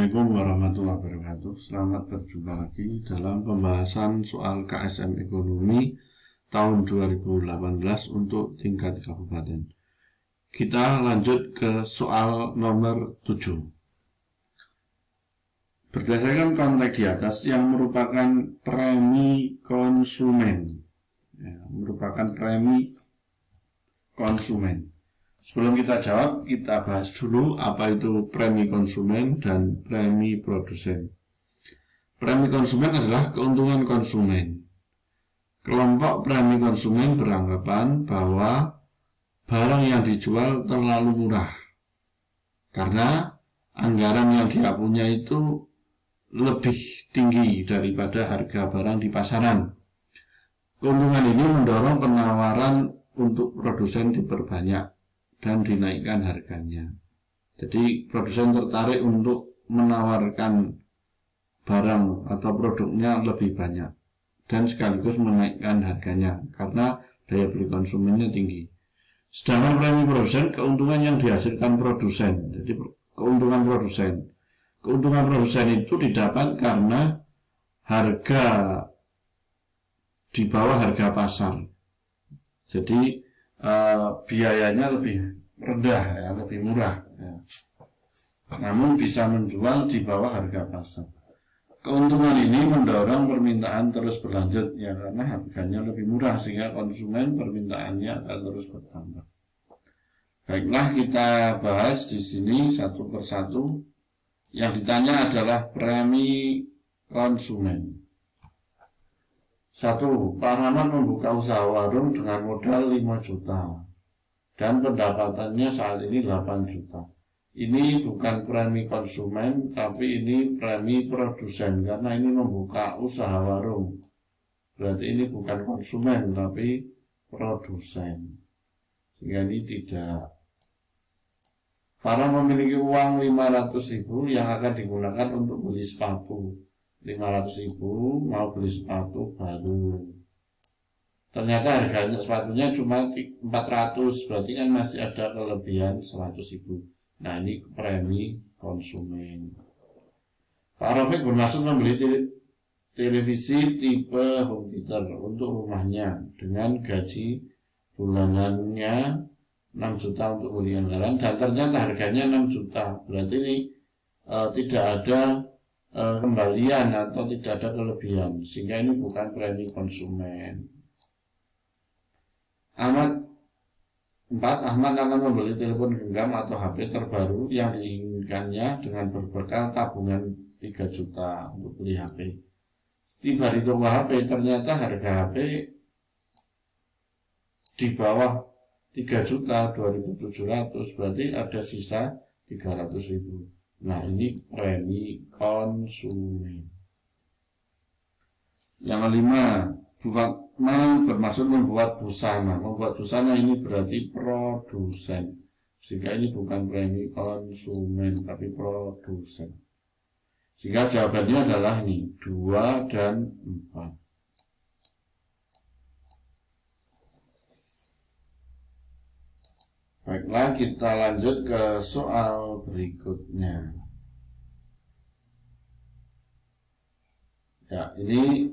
Assalamualaikum warahmatullahi wabarakatuh. Selamat berjumpa lagi dalam pembahasan soal KSM Ekonomi tahun 2018 untuk tingkat kabupaten. Kita lanjut ke soal nomor 7. Berdasarkan konteks di atas yang merupakan premi konsumen, Sebelum kita jawab, kita bahas dulu apa itu premi konsumen dan premi produsen. Premi konsumen adalah keuntungan konsumen. Kelompok premi konsumen beranggapan bahwa barang yang dijual terlalu murah karena anggaran yang dia punya itu lebih tinggi daripada harga barang di pasaran. Keuntungan ini mendorong penawaran untuk produsen diperbanyak dan dinaikkan harganya. Jadi produsen tertarik untuk menawarkan barang atau produknya lebih banyak dan sekaligus menaikkan harganya karena daya beli konsumennya tinggi. Sedangkan premi produsen, keuntungan yang dihasilkan produsen. Jadi keuntungan produsen itu didapat karena harga di bawah harga pasar. Jadi biayanya lebih rendah, lebih murah, namun bisa menjual di bawah harga pasar. Keuntungan ini mendorong permintaan terus berlanjut, karena harganya lebih murah sehingga konsumen permintaannya akan terus bertambah. Baiklah, kita bahas di sini satu persatu. Yang ditanya adalah premi konsumen. 1. Pak Rahmat membuka usaha warung dengan modal 5 juta dan pendapatannya saat ini 8 juta. Ini bukan premi konsumen, tapi ini premi produsen karena ini membuka usaha warung. Berarti ini bukan konsumen, tapi produsen. Sehingga ini tidak. Farah memiliki uang 500.000 yang akan digunakan untuk beli sepatu. 500.000 mau beli sepatu baru. Ternyata harganya sepatunya cuma 400, berarti kan masih ada kelebihan 100.000. Nah, ini premi konsumen. Pak Rafiq bermaksud membeli televisi tipe home theater untuk rumahnya dengan gaji bulanannya 6 juta untuk beli anggaran, dan ternyata harganya 6 juta. Berarti ini tidak ada kembalian atau tidak ada kelebihan, sehingga ini bukan premi konsumen. Ahmad akan membeli telepon genggam atau HP terbaru yang diinginkannya dengan berbekal tabungan 3 juta untuk beli HP. Tiba di toko HP, ternyata harga HP di bawah 3 juta 2.700, berarti ada sisa 300.000. Nah, ini premi konsumen. Yang kelima, bermaksud membuat busana. Membuat busana ini berarti produsen. Sehingga ini bukan premi konsumen, tapi produsen. Sehingga jawabannya adalah ini, 2 dan 4. Baiklah, kita lanjut ke soal berikutnya. Ya, ini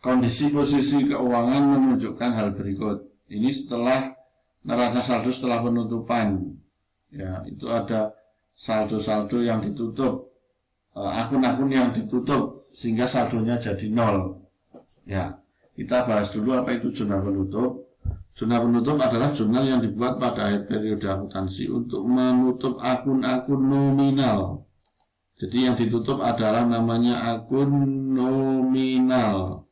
kondisi posisi keuangan menunjukkan hal berikut. Ini setelah neraca saldo setelah penutupan. Ya, itu ada saldo-saldo yang ditutup, akun-akun yang ditutup sehingga saldonya jadi 0. Ya, kita bahas dulu apa itu jurnal penutup. Jurnal penutup adalah jurnal yang dibuat pada akhir periode akuntansi untuk menutup akun-akun nominal. Jadi yang ditutup adalah namanya akun nominal.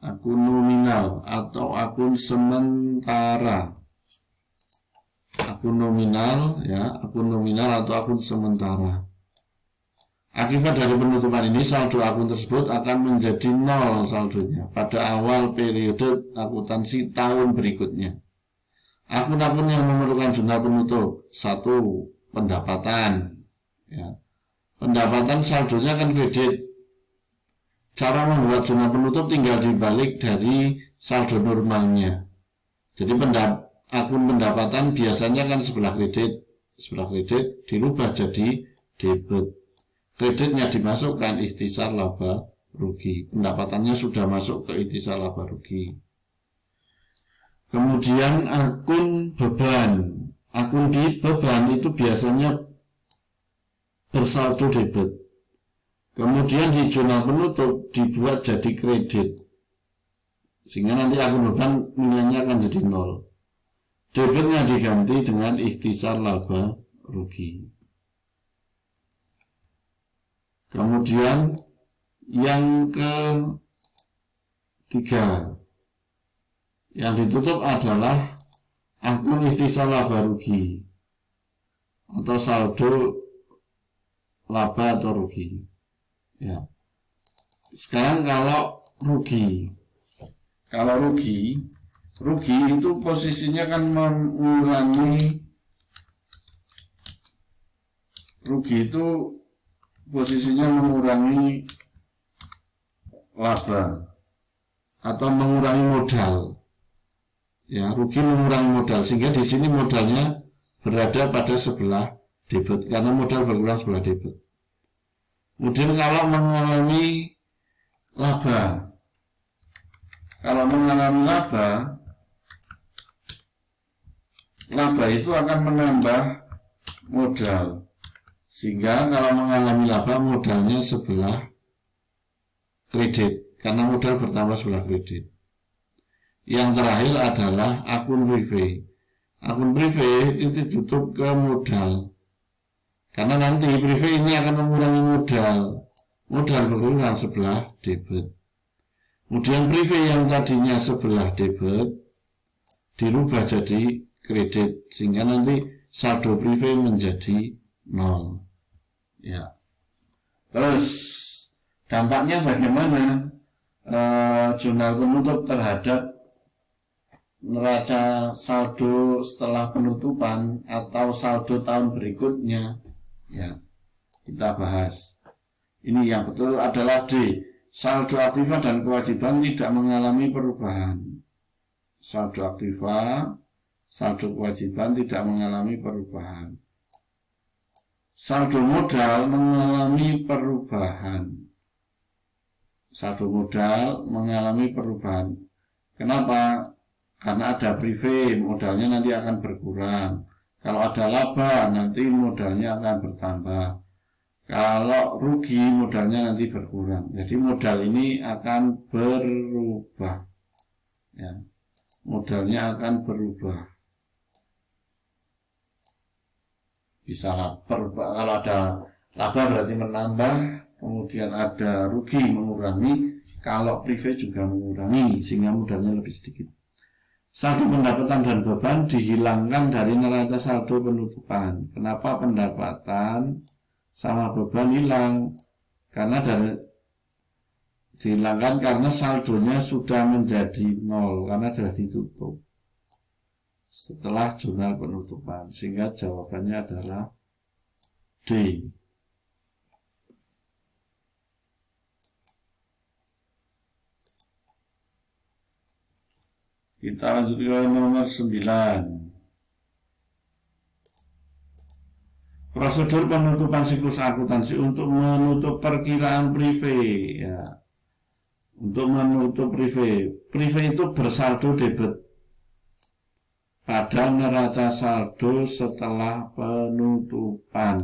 Akun nominal atau akun sementara. Akun nominal, ya, akun nominal atau akun sementara. Akibat dari penutupan ini, saldo akun tersebut akan menjadi 0 saldonya pada awal periode akuntansi tahun berikutnya. Akun-akun yang memerlukan jurnal penutup. 1. Pendapatan. Ya. Pendapatan saldonya akan kredit. Cara membuat jurnal penutup tinggal dibalik dari saldo normalnya. Jadi akun pendapatan biasanya kan sebelah kredit dirubah jadi debit. kreditnya dimasukkan ikhtisar laba rugi, pendapatannya sudah masuk ke ikhtisar laba rugi. Kemudian akun beban. Akun beban itu biasanya bersaldo debit. Kemudian di jurnal penutup dibuat jadi kredit, sehingga nanti akun beban nilainya akan jadi 0. Debitnya diganti dengan ikhtisar laba rugi. Kemudian yang ketiga yang ditutup adalah akun ikhtisar laba rugi atau saldo laba atau rugi. Ya. Sekarang kalau rugi itu posisinya kan mengurangi, rugi itu posisinya mengurangi laba atau mengurangi modal. Ya, rugi mengurangi modal, sehingga di sini modalnya berada pada sebelah debit karena modal berkurang sebelah debit. Kemudian kalau mengalami laba, laba itu akan menambah modal, sehingga kalau mengalami laba modalnya sebelah kredit karena modal bertambah sebelah kredit. Yang terakhir adalah akun privé. Akun privé itu ditutup ke modal, karena nanti privé ini akan mengurangi modal berkurang sebelah debit. Kemudian privé yang tadinya sebelah debit dirubah jadi kredit, sehingga nanti saldo privé menjadi 0. Ya. Terus dampaknya bagaimana jurnal penutup terhadap neraca saldo setelah penutupan atau saldo tahun berikutnya? Ya, kita bahas. Ini yang betul adalah D. Saldo aktiva dan kewajiban tidak mengalami perubahan. Saldo aktiva, saldo kewajiban tidak mengalami perubahan. Saldo modal mengalami perubahan. Saldo modal mengalami perubahan. Kenapa? Karena ada privé, modalnya nanti akan berkurang. Kalau ada laba, nanti modalnya akan bertambah. Kalau rugi, modalnya nanti berkurang. Jadi modal ini akan berubah. Ya, modalnya akan berubah. Bisa berubah. Kalau ada laba berarti menambah, kemudian ada rugi mengurangi. Kalau privé juga mengurangi, sehingga modalnya lebih sedikit. Saldo pendapatan dan beban dihilangkan dari neraca saldo penutupan. Kenapa pendapatan sama beban hilang? Karena dihilangkan karena saldonya sudah menjadi 0 karena sudah ditutup setelah jurnal penutupan, sehingga jawabannya adalah D. Kita lanjut ke nomor 9. Prosedur penutupan siklus akuntansi untuk menutup perkiraan privé. Ya. Untuk menutup privé. Privé itu bersaldo debit pada neraca saldo setelah penutupan.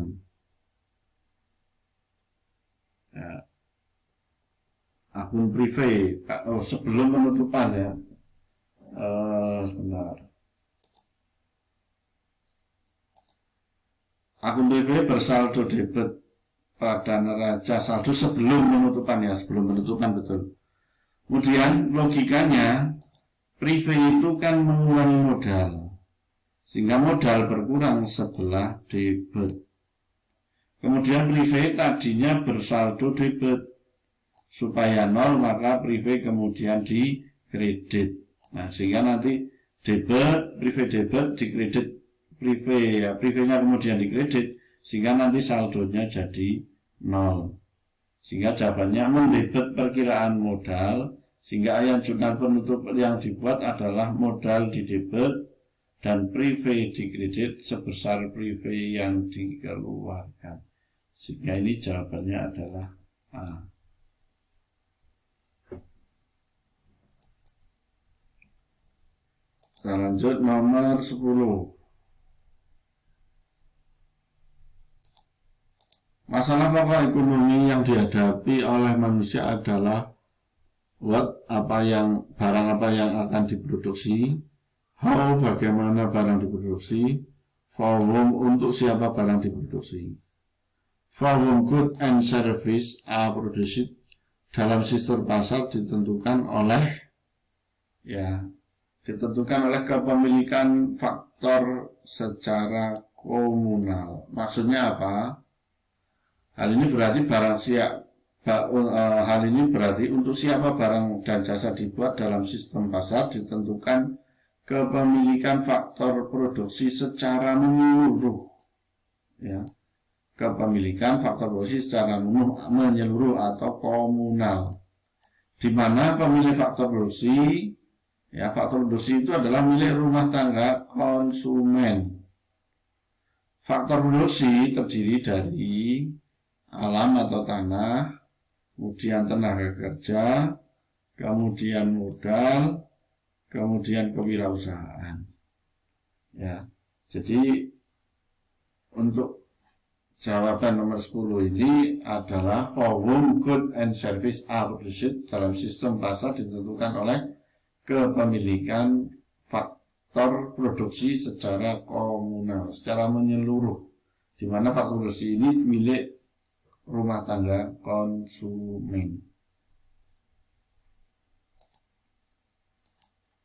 Ya. Akun privé sebelum penutupan ya. Sebentar. Akun privé bersaldo debit pada neraca saldo sebelum penutupan ya, sebelum penutupan betul. Kemudian logikanya privé itu kan mengurangi modal, sehingga modal berkurang sebelah debit. Kemudian privé tadinya bersaldo debit, supaya 0 maka privé kemudian di kredit. Nah, sehingga nanti debit, privé debit dikredit privé ya, privénya kemudian dikredit, sehingga nanti saldonya jadi 0. Sehingga jawabannya mendebit perkiraan modal, sehingga ayat jurnal penutup yang dibuat adalah modal di debit dan privé dikredit sebesar privé yang dikeluarkan. Sehingga ini jawabannya adalah A. Kita lanjut nomor 10. Masalah pokok ekonomi yang dihadapi oleh manusia adalah what, barang apa yang akan diproduksi, how, bagaimana barang diproduksi, for whom, untuk siapa barang diproduksi. For whom good and service are produced, dalam sistem pasar ditentukan oleh kepemilikan faktor secara komunal. Maksudnya apa? Hal ini berarti untuk siapa barang dan jasa dibuat dalam sistem pasar ditentukan kepemilikan faktor produksi secara menyeluruh. Ya. Kepemilikan faktor produksi secara menyeluruh atau komunal. Di mana pemilik faktor produksi, faktor produksi itu adalah milik rumah tangga konsumen. Faktor produksi terdiri dari alam atau tanah, kemudian tenaga kerja, kemudian modal, kemudian kewirausahaan. Ya, jadi untuk jawaban nomor 10 ini adalah for whom good and service are produced, dalam sistem pasar ditentukan oleh kepemilikan faktor produksi secara komunal, secara menyeluruh, di mana faktor produksi ini milik rumah tangga konsumen.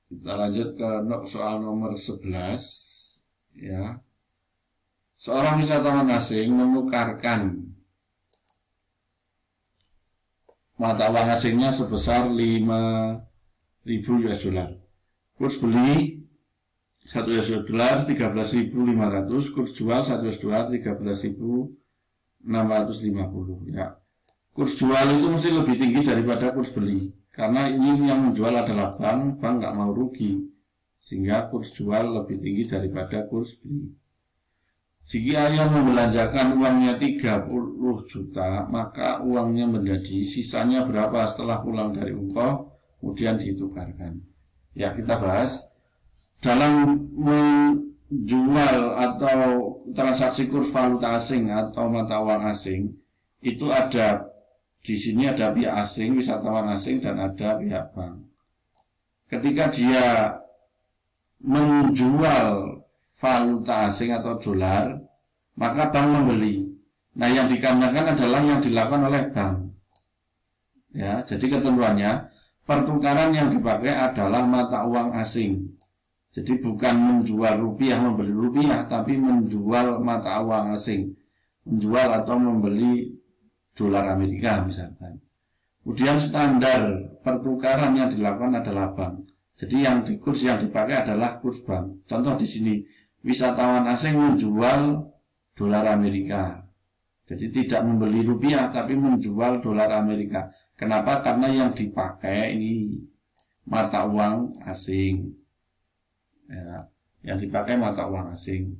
Kita lanjut ke soal nomor 11. Ya. Seorang wisatawan asing menukarkan mata uang asingnya sebesar 5.000 US dollar. Kurs beli 1 US dollar 13.500, kurs jual 1 US dollar 13.650. Ya. Kurs jual itu mesti lebih tinggi daripada kurs beli, karena ini yang menjual adalah bank nggak mau rugi, sehingga kurs jual lebih tinggi daripada kurs beli. Jika ia membelanjakan uangnya 30 juta, maka uangnya menjadi sisanya berapa setelah pulang dari umroh, kemudian ditukarkan. Ya, kita bahas dalam menjual atau transaksi kurs valuta asing atau mata uang asing, itu ada di sini ada pihak asing, wisatawan asing, dan ada pihak bank. Ketika dia menjual valuta asing atau dolar, maka bank membeli. Nah, yang dikarenakan adalah yang dilakukan oleh bank. Ya, jadi ketentuannya pertukaran yang dipakai adalah mata uang asing. Jadi bukan menjual rupiah membeli rupiah, tapi menjual mata uang asing, menjual atau membeli dolar Amerika misalkan. Kemudian standar pertukaran yang dilakukan adalah bank. Jadi yang kurs yang dipakai adalah kurs bank. Contoh di sini, wisatawan asing menjual dolar Amerika. Jadi tidak membeli rupiah tapi menjual dolar Amerika. Kenapa? Karena yang dipakai ini mata uang asing. Ya, yang dipakai mata uang asing.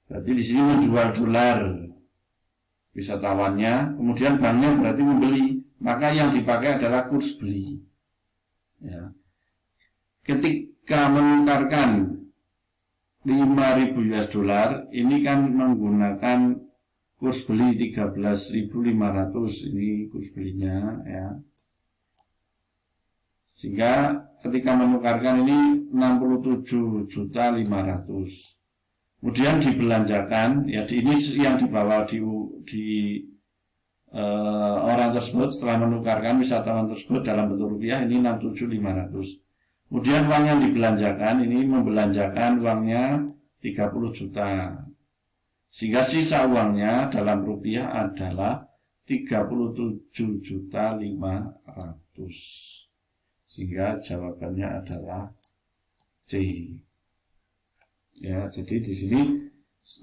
Berarti di sini menjual dolar wisatawannya, kemudian banknya berarti membeli. Maka yang dipakai adalah kurs beli. Ya. Ketika menukarkan 5.000 US dollar, ini kan menggunakan kurs beli 13.500, ini kurs belinya ya. Sehingga ketika menukarkan ini 67.500. Kemudian dibelanjakan, ya ini yang dibawa di orang tersebut setelah menukarkan wisatawan tersebut dalam bentuk rupiah ini 67.500. Kemudian uang yang dibelanjakan ini membelanjakan uangnya 30 juta. Sehingga sisa uangnya dalam rupiah adalah 37.500. Sehingga jawabannya adalah C. Ya, jadi di sini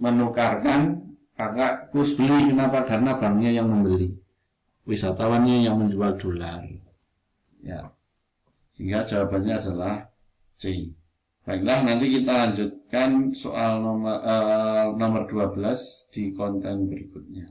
menukarkan pakai kurs beli. Kenapa? Karena banknya yang membeli, wisatawannya yang menjual dolar. Ya. Sehingga jawabannya adalah C. Baiklah, nanti kita lanjutkan soal nomor 12 di konten berikutnya.